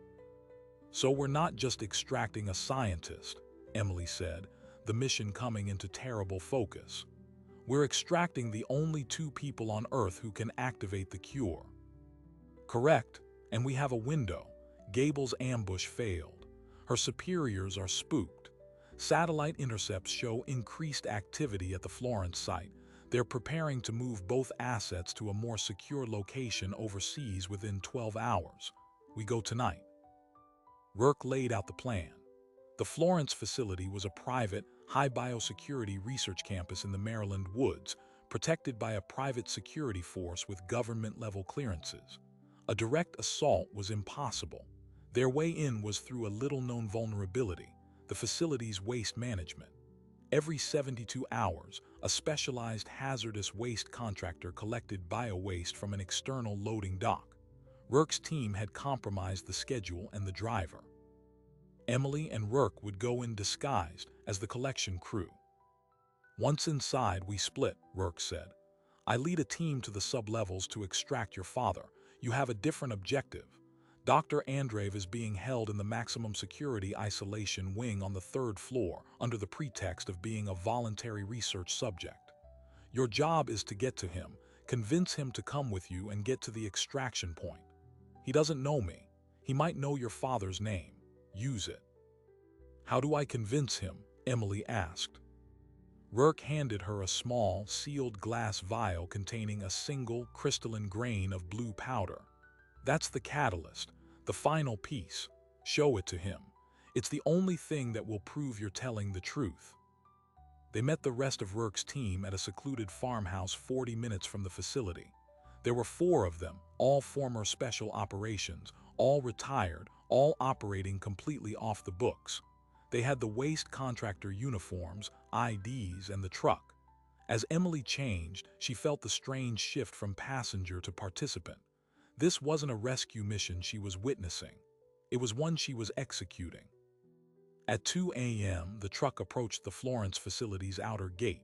"So we're not just extracting a scientist," Emily said, the mission coming into terrible focus. "We're extracting the only 2 people on Earth who can activate the cure." "Correct, and we have a window." Gable's ambush failed. Her superiors are spooked. Satellite intercepts show increased activity at the Florence site. They're preparing to move both assets to a more secure location overseas within 12 hours. We go tonight. Rourke laid out the plan. The Florence facility was a private, high biosecurity research campus in the Maryland woods, protected by a private security force with government-level clearances. A direct assault was impossible. Their way in was through a little-known vulnerability, the facility's waste management. Every 72 hours, a specialized hazardous waste contractor collected bio-waste from an external loading dock. Rourke's team had compromised the schedule and the driver. Emily and Rourke would go in disguised as the collection crew. "Once inside, we split," Rourke said. "I lead a team to the sub-levels to extract your father. You have a different objective. Dr. Andreev is being held in the maximum security isolation wing on the 3rd floor under the pretext of being a voluntary research subject. Your job is to get to him, convince him to come with you and get to the extraction point. He doesn't know me. He might know your father's name. use it. How do I convince him? Emily asked. Rourke handed her a small, sealed glass vial containing a single crystalline grain of blue powder. That's the catalyst, the final piece. Show it to him. It's the only thing that will prove you're telling the truth. They met the rest of Rourke's team at a secluded farmhouse 40 minutes from the facility. There were 4 of them, all former special operations, all retired, all operating completely off the books. They had the waste contractor uniforms, IDs, and the truck. As Emily changed, she felt the strange shift from passenger to participant. This wasn't a rescue mission she was witnessing. It was one she was executing. At 2 a.m., the truck approached the Florence facility's outer gate.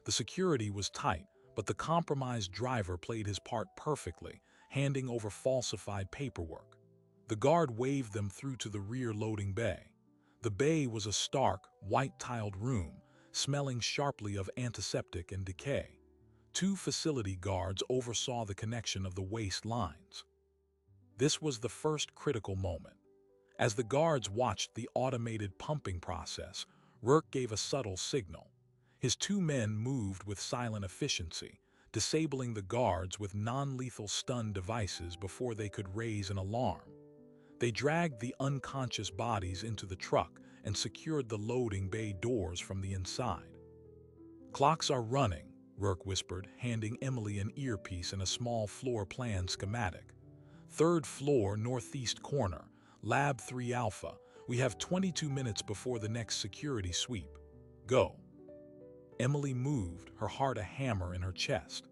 The security was tight, but the compromised driver played his part perfectly, handing over falsified paperwork. The guard waved them through to the rear loading bay. The bay was a stark, white-tiled room, smelling sharply of antiseptic and decay. 2 facility guards oversaw the connection of the waste lines. This was the first critical moment. As the guards watched the automated pumping process, Rourke gave a subtle signal. His 2 men moved with silent efficiency, disabling the guards with non-lethal stun devices before they could raise an alarm. They dragged the unconscious bodies into the truck and secured the loading bay doors from the inside. "Clocks are running," Rourke whispered, handing Emily an earpiece and a small floor plan schematic. "3rd floor, northeast corner, Lab 3 Alpha. We have 22 minutes before the next security sweep. Go." Emily moved, her heart a hammer in her chest.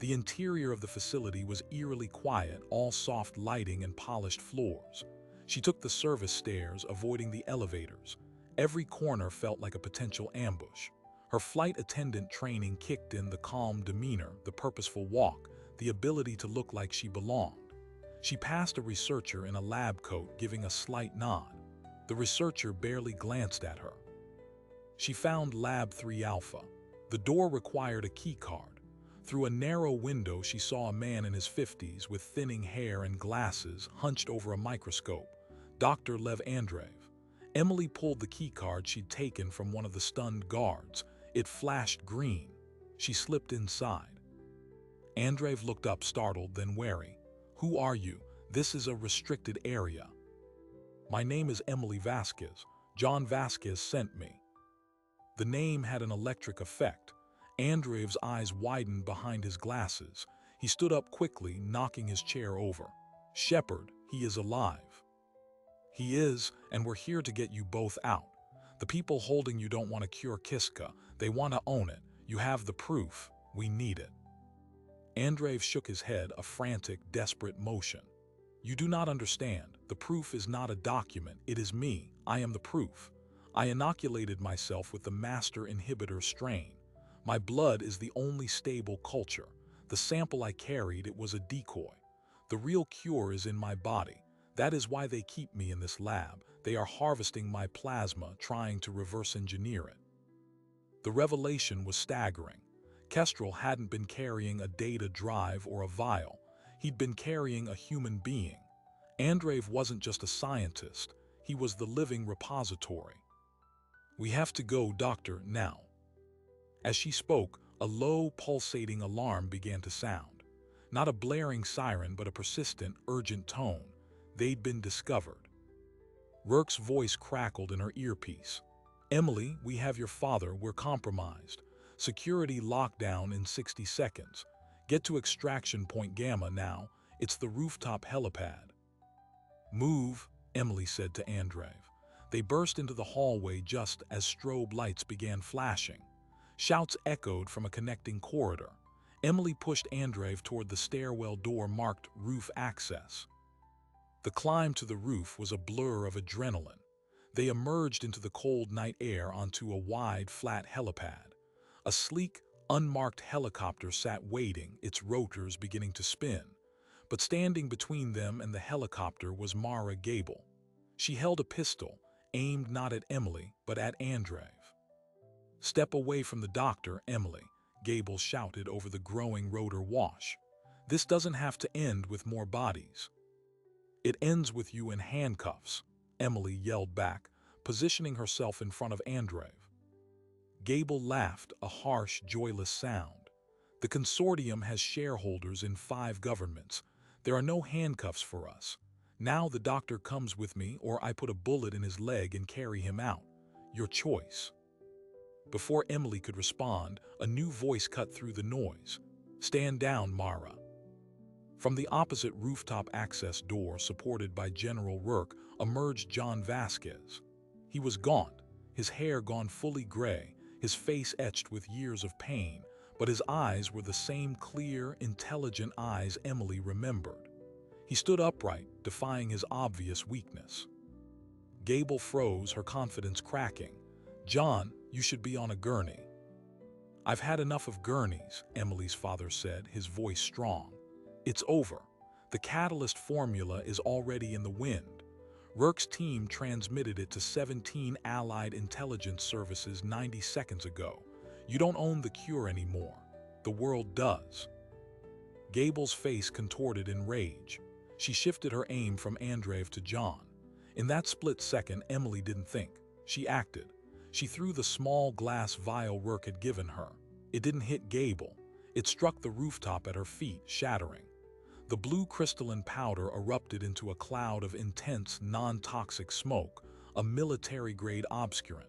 The interior of the facility was eerily quiet, all soft lighting and polished floors. She took the service stairs, avoiding the elevators. Every corner felt like a potential ambush. Her flight attendant training kicked in, the calm demeanor, the purposeful walk, the ability to look like she belonged. She passed a researcher in a lab coat, giving a slight nod. The researcher barely glanced at her. She found Lab 3 Alpha. The door required a key card. Through a narrow window, she saw a man in his 50s with thinning hair and glasses, hunched over a microscope. Dr. Lev Andreev. Emily pulled the key card she'd taken from one of the stunned guards. It flashed green. She slipped inside. Andreev looked up, startled, then wary. "Who are you? This is a restricted area." "My name is Emily Vasquez. John Vasquez sent me." The name had an electric effect. Andreev's eyes widened behind his glasses. He stood up quickly, knocking his chair over. "Shepard, he is alive." "He is, and we're here to get you both out. The people holding you don't want to cure Kiska. They want to own it. You have the proof. We need it." Andreev shook his head, a frantic, desperate motion. "You do not understand. The proof is not a document. It is me. I am the proof. I inoculated myself with the master inhibitor strain. My blood is the only stable culture. The sample I carried, it was a decoy. The real cure is in my body. That is why they keep me in this lab. They are harvesting my plasma, trying to reverse engineer it." The revelation was staggering. Kestrel hadn't been carrying a data drive or a vial. He'd been carrying a human being. Andreev wasn't just a scientist. He was the living repository. "We have to go, doctor, now." As she spoke, a low, pulsating alarm began to sound. Not a blaring siren, but a persistent, urgent tone. They'd been discovered. Rourke's voice crackled in her earpiece. "Emily, we have your father. We're compromised. Security lockdown in 60 seconds. Get to extraction point Gamma now. It's the rooftop helipad." "Move," Emily said to Andreev. They burst into the hallway just as strobe lights began flashing. Shouts echoed from a connecting corridor. Emily pushed Andreev toward the stairwell door marked Roof Access. The climb to the roof was a blur of adrenaline. They emerged into the cold night air onto a wide, flat helipad. A sleek, unmarked helicopter sat waiting, its rotors beginning to spin. But standing between them and the helicopter was Mara Gable. She held a pistol, aimed not at Emily, but at Andreev. "Step away from the doctor, Emily," Gable shouted over the growing rotor wash. "This doesn't have to end with more bodies. It ends with you in handcuffs." Emily yelled back, positioning herself in front of Andreev. Gable laughed, a harsh, joyless sound. The consortium has shareholders in 5 governments. There are no handcuffs for us. Now the doctor comes with me, or I put a bullet in his leg and carry him out. Your choice. Before Emily could respond, a new voice cut through the noise. Stand down, Mara. From the opposite rooftop access door, supported by General Rourke, emerged John Vasquez. He was gaunt, his hair gone fully gray, his face etched with years of pain, but his eyes were the same clear, intelligent eyes Emily remembered. He stood upright, defying his obvious weakness. Gable froze, her confidence cracking. John, you should be on a gurney. I've had enough of gurneys, Emily's father said, his voice strong. It's over. The catalyst formula is already in the wind. Rourke's team transmitted it to 17 Allied intelligence services 90 seconds ago. You don't own the cure anymore. The world does. Gable's face contorted in rage. She shifted her aim from Andreev to John. In that split second, Emily didn't think. She acted. She threw the small glass vial Rourke had given her. It didn't hit Gable. It struck the rooftop at her feet, shattering. The blue crystalline powder erupted into a cloud of intense, non-toxic smoke, a military-grade obscurant.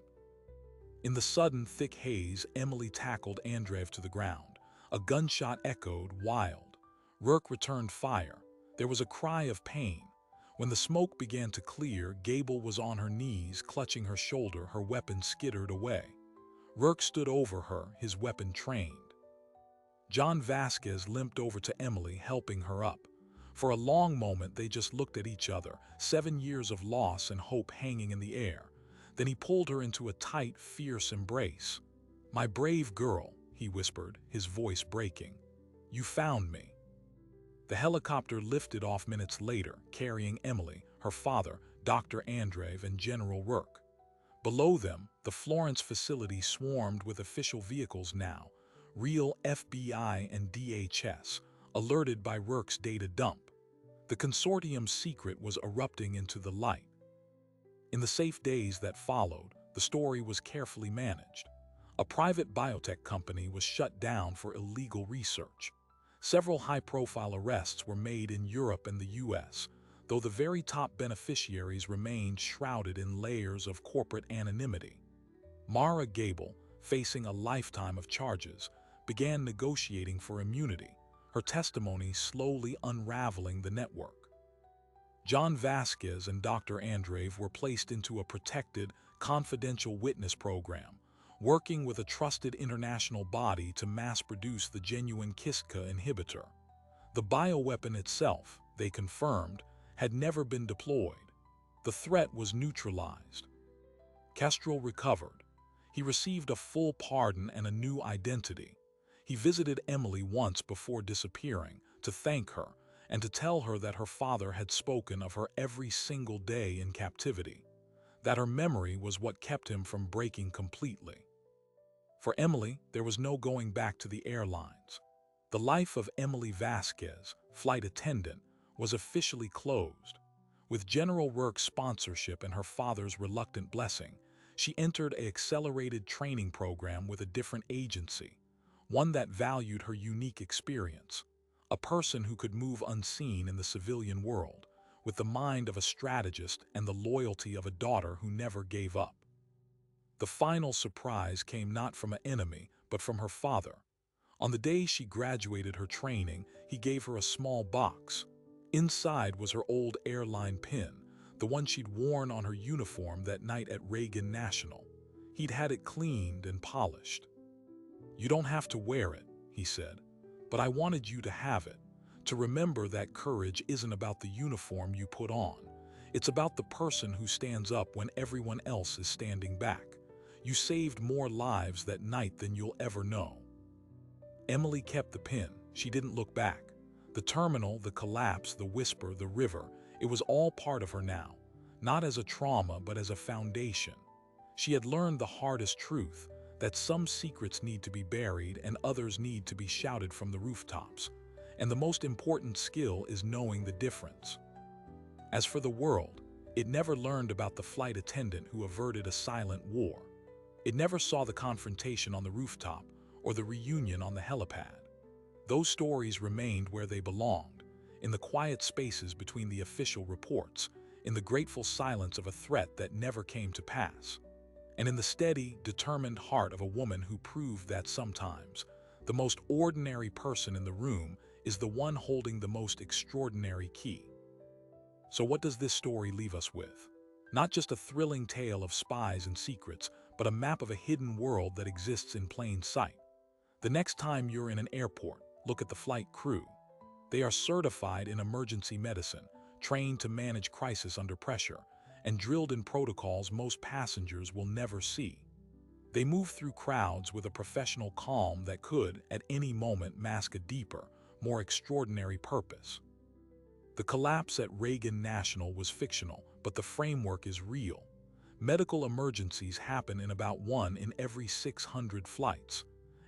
In the sudden, thick haze, Emily tackled Andreev to the ground. A gunshot echoed, wild. Rourke returned fire. There was a cry of pain. When the smoke began to clear, Gable was on her knees, clutching her shoulder, her weapon skittered away. Rourke stood over her, his weapon trained. John Vasquez limped over to Emily, helping her up. For a long moment, they just looked at each other, 7 years of loss and hope hanging in the air. Then he pulled her into a tight, fierce embrace. My brave girl, he whispered, his voice breaking. You found me. The helicopter lifted off minutes later, carrying Emily, her father, Dr. Andreev, and General Rourke. Below them, the Florence facility swarmed with official vehicles now, real FBI and DHS, alerted by Rourke's data dump. The consortium's secret was erupting into the light. In the safe days that followed, the story was carefully managed. A private biotech company was shut down for illegal research. Several high-profile arrests were made in Europe and the US, though the very top beneficiaries remained shrouded in layers of corporate anonymity. Mara Gable, facing a lifetime of charges, began negotiating for immunity, her testimony slowly unraveling the network. John Vasquez and Dr. Andreev were placed into a protected, confidential witness program, working with a trusted international body to mass-produce the genuine Kiska inhibitor. The bioweapon itself, they confirmed, had never been deployed. The threat was neutralized. Kestrel recovered. He received a full pardon and a new identity. He visited Emily once before disappearing, to thank her, and to tell her that her father had spoken of her every single day in captivity, that her memory was what kept him from breaking completely. For Emily, there was no going back to the airlines. The life of Emily Vasquez, flight attendant, was officially closed. With General Rourke's sponsorship and her father's reluctant blessing, she entered an accelerated training program with a different agency, one that valued her unique experience, a person who could move unseen in the civilian world, with the mind of a strategist and the loyalty of a daughter who never gave up. The final surprise came not from an enemy, but from her father. On the day she graduated her training, he gave her a small box. Inside was her old airline pin, the one she'd worn on her uniform that night at Reagan National. He'd had it cleaned and polished. You don't have to wear it, he said, but I wanted you to have it, to remember that courage isn't about the uniform you put on. It's about the person who stands up when everyone else is standing back. You saved more lives that night than you'll ever know. Emily kept the pin. She didn't look back. The terminal, the collapse, the whisper, the river, it was all part of her now, not as a trauma but as a foundation. She had learned the hardest truth, that some secrets need to be buried and others need to be shouted from the rooftops. And the most important skill is knowing the difference. As for the world, It never learned about the flight attendant who averted a silent war. It never saw the confrontation on the rooftop or the reunion on the helipad. Those stories remained where they belonged, in the quiet spaces between the official reports, in the grateful silence of a threat that never came to pass, and in the steady, determined heart of a woman who proved that sometimes the most ordinary person in the room is the one holding the most extraordinary key. So what does this story leave us with? Not just a thrilling tale of spies and secrets, but a map of a hidden world that exists in plain sight. The next time you're in an airport, look at the flight crew. They are certified in emergency medicine, trained to manage crisis under pressure, and drilled in protocols most passengers will never see. They move through crowds with a professional calm that could, at any moment, mask a deeper, more extraordinary purpose. The collapse at Reagan National was fictional, but the framework is real. Medical emergencies happen in about 1 in every 600 flights.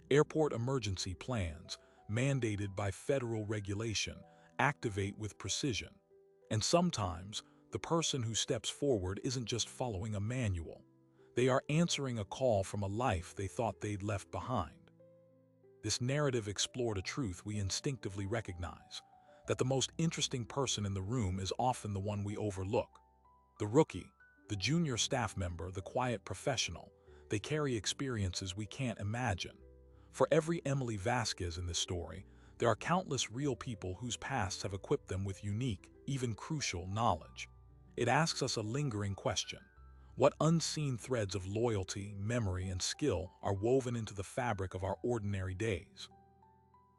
Airport emergency plans, mandated by federal regulation, activate with precision. And sometimes, the person who steps forward isn't just following a manual. They are answering a call from a life they thought they'd left behind. This narrative explored a truth we instinctively recognize, that the most interesting person in the room is often the one we overlook. The rookie, the junior staff member, the quiet professional, they carry experiences we can't imagine. For every Emily Vasquez in this story, there are countless real people whose pasts have equipped them with unique, even crucial knowledge. It asks us a lingering question. What unseen threads of loyalty, memory, and skill are woven into the fabric of our ordinary days?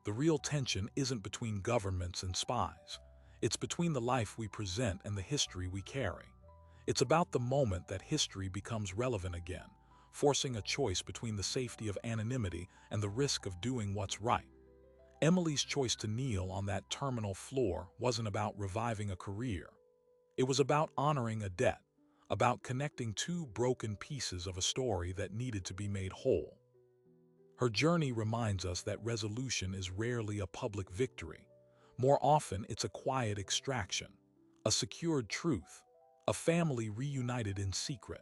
The real tension isn't between governments and spies. It's between the life we present and the history we carry. It's about the moment that history becomes relevant again, forcing a choice between the safety of anonymity and the risk of doing what's right. Emily's choice to kneel on that terminal floor wasn't about reviving a career. It was about honoring a debt, about connecting two broken pieces of a story that needed to be made whole. Her journey reminds us that resolution is rarely a public victory. More often, it's a quiet extraction, a secured truth, a family reunited in secret.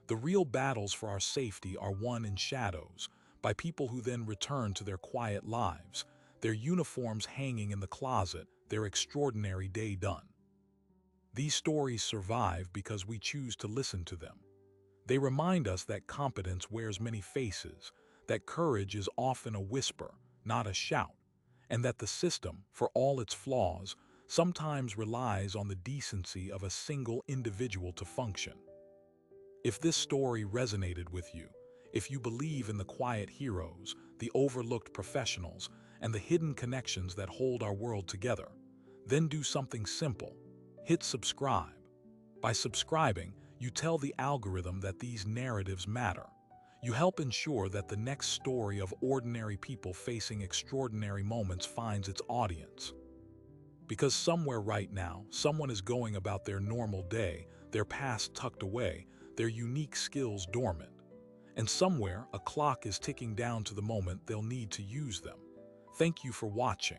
The real battles for our safety are won in shadows, by people who then return to their quiet lives, their uniforms hanging in the closet, their extraordinary day done. These stories survive because we choose to listen to them. They remind us that competence wears many faces, that courage is often a whisper, not a shout, and that the system, for all its flaws, sometimes relies on the decency of a single individual to function. If this story resonated with you, if you believe in the quiet heroes, the overlooked professionals, and the hidden connections that hold our world together, then do something simple. Hit subscribe. By subscribing, you tell the algorithm that these narratives matter. You help ensure that the next story of ordinary people facing extraordinary moments finds its audience. Because somewhere right now, someone is going about their normal day, their past tucked away, their unique skills dormant. And somewhere, a clock is ticking down to the moment they'll need to use them. Thank you for watching.